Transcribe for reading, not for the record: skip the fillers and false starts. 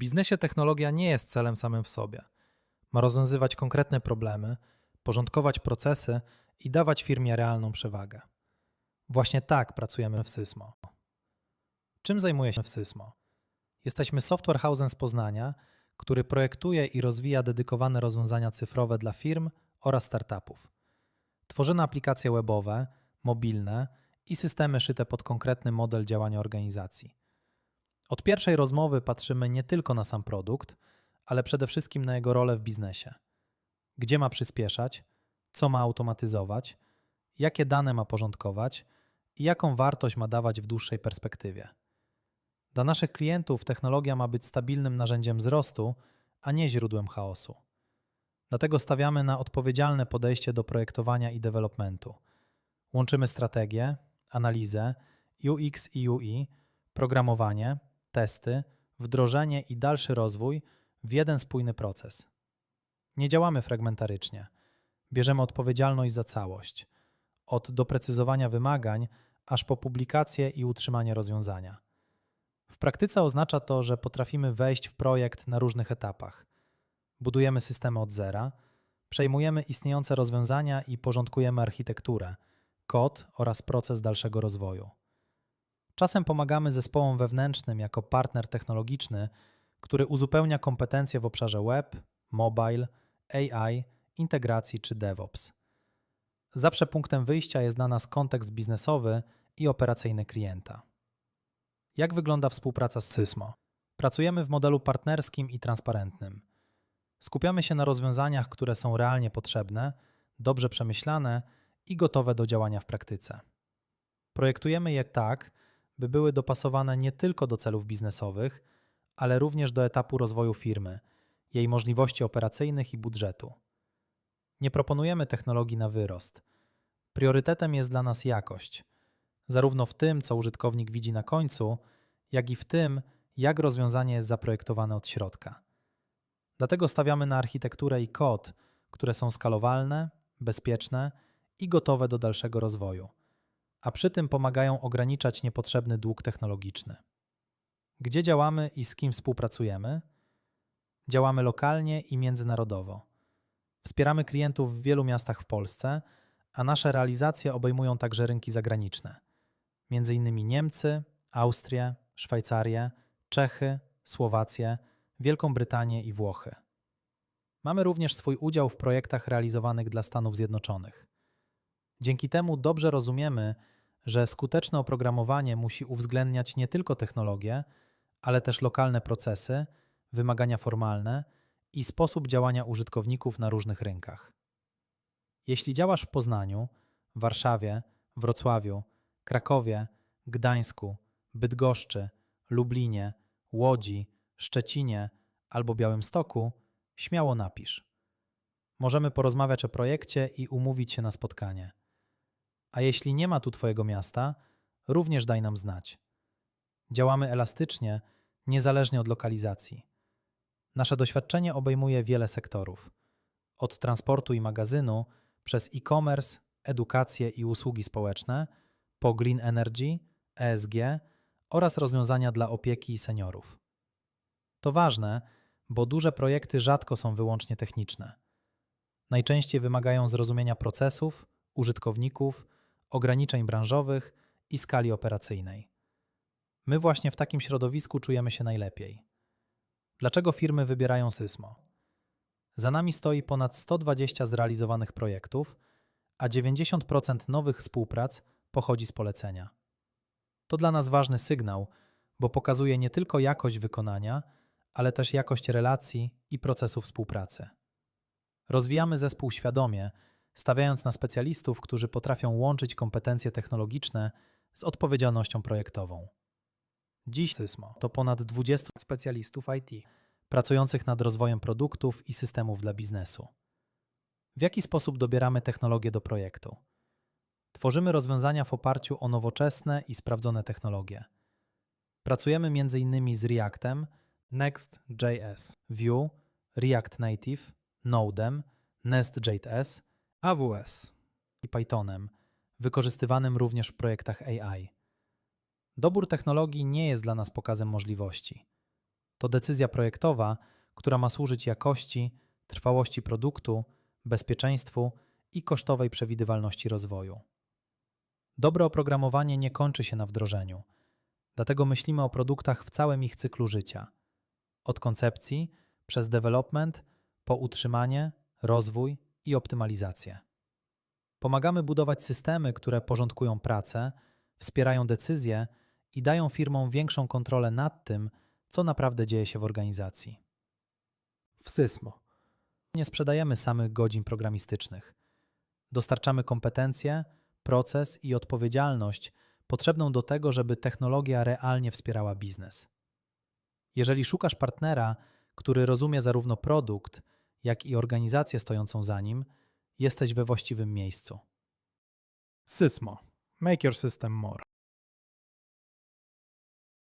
biznesie technologia nie jest celem samym w sobie. Ma rozwiązywać konkretne problemy, porządkować procesy i dawać firmie realną przewagę. Właśnie tak pracujemy w Sysmo. Czym zajmuje się w Sysmo? Jesteśmy software house'em z Poznania, który projektuje i rozwija dedykowane rozwiązania cyfrowe dla firm oraz startupów. Tworzymy aplikacje webowe, mobilne i systemy szyte pod konkretny model działania organizacji. Od pierwszej rozmowy patrzymy nie tylko na sam produkt, ale przede wszystkim na jego rolę w biznesie. Gdzie ma przyspieszać, co ma automatyzować, jakie dane ma porządkować i jaką wartość ma dawać w dłuższej perspektywie. Dla naszych klientów technologia ma być stabilnym narzędziem wzrostu, a nie źródłem chaosu. Dlatego stawiamy na odpowiedzialne podejście do projektowania i developmentu. Łączymy strategię, analizę, UX i UI, programowanie, testy, wdrożenie i dalszy rozwój w jeden spójny proces. Nie działamy fragmentarycznie. Bierzemy odpowiedzialność za całość. Od doprecyzowania wymagań, aż po publikację i utrzymanie rozwiązania. W praktyce oznacza to, że potrafimy wejść w projekt na różnych etapach. Budujemy systemy od zera, przejmujemy istniejące rozwiązania i porządkujemy architekturę, kod oraz proces dalszego rozwoju. Czasem pomagamy zespołom wewnętrznym jako partner technologiczny, który uzupełnia kompetencje w obszarze web, mobile, AI, integracji czy DevOps. Zawsze punktem wyjścia jest dla nas kontekst biznesowy i operacyjny klienta. Jak wygląda współpraca z Sysmo? Pracujemy w modelu partnerskim i transparentnym. Skupiamy się na rozwiązaniach, które są realnie potrzebne, dobrze przemyślane i gotowe do działania w praktyce. Projektujemy je tak, by były dopasowane nie tylko do celów biznesowych, ale również do etapu rozwoju firmy, jej możliwości operacyjnych i budżetu. Nie proponujemy technologii na wyrost. Priorytetem jest dla nas jakość, zarówno w tym, co użytkownik widzi na końcu, jak i w tym, jak rozwiązanie jest zaprojektowane od środka. Dlatego stawiamy na architekturę i kod, które są skalowalne, bezpieczne i gotowe do dalszego rozwoju, a przy tym pomagają ograniczać niepotrzebny dług technologiczny. Gdzie działamy i z kim współpracujemy? Działamy lokalnie i międzynarodowo. Wspieramy klientów w wielu miastach w Polsce, a nasze realizacje obejmują także rynki zagraniczne, m.in. Niemcy, Austrię, Szwajcarię, Czechy, Słowację, Wielką Brytanię i Włochy. Mamy również swój udział w projektach realizowanych dla Stanów Zjednoczonych. Dzięki temu dobrze rozumiemy, że skuteczne oprogramowanie musi uwzględniać nie tylko technologię, ale też lokalne procesy, wymagania formalne i sposób działania użytkowników na różnych rynkach. Jeśli działasz w Poznaniu, Warszawie, Wrocławiu, Krakowie, Gdańsku, Bydgoszczy, Lublinie, Łodzi, Szczecinie albo Białymstoku, śmiało napisz. Możemy porozmawiać o projekcie i umówić się na spotkanie. A jeśli nie ma tu Twojego miasta, również daj nam znać. Działamy elastycznie, niezależnie od lokalizacji. Nasze doświadczenie obejmuje wiele sektorów. Od transportu i magazynu, przez e-commerce, edukację i usługi społeczne, po green energy, ESG oraz rozwiązania dla opieki i seniorów. To ważne, bo duże projekty rzadko są wyłącznie techniczne. Najczęściej wymagają zrozumienia procesów, użytkowników, ograniczeń branżowych i skali operacyjnej. My właśnie w takim środowisku czujemy się najlepiej. Dlaczego firmy wybierają Sysmo? Za nami stoi ponad 120 zrealizowanych projektów, a 90% nowych współprac pochodzi z polecenia. To dla nas ważny sygnał, bo pokazuje nie tylko jakość wykonania, ale też jakość relacji i procesu współpracy. Rozwijamy zespół świadomie, stawiając na specjalistów, którzy potrafią łączyć kompetencje technologiczne z odpowiedzialnością projektową. Dziś Sysmo to ponad 20 specjalistów IT, pracujących nad rozwojem produktów i systemów dla biznesu. W jaki sposób dobieramy technologię do projektu? Tworzymy rozwiązania w oparciu o nowoczesne i sprawdzone technologie. Pracujemy m.in. z Reactem, Next.js, Vue, React Native, Node'em, Nest.js, AWS i Pythonem, wykorzystywanym również w projektach AI. Dobór technologii nie jest dla nas pokazem możliwości. To decyzja projektowa, która ma służyć jakości, trwałości produktu, bezpieczeństwu i kosztowej przewidywalności rozwoju. Dobre oprogramowanie nie kończy się na wdrożeniu, dlatego myślimy o produktach w całym ich cyklu życia. Od koncepcji, przez development, po utrzymanie, rozwój i optymalizację. Pomagamy budować systemy, które porządkują pracę, wspierają decyzje i dają firmom większą kontrolę nad tym, co naprawdę dzieje się w organizacji. W Sysmo nie sprzedajemy samych godzin programistycznych. Dostarczamy kompetencje, proces i odpowiedzialność potrzebną do tego, żeby technologia realnie wspierała biznes. Jeżeli szukasz partnera, który rozumie zarówno produkt, jak i organizację stojącą za nim, jesteś we właściwym miejscu. Sysmo. Make your system more.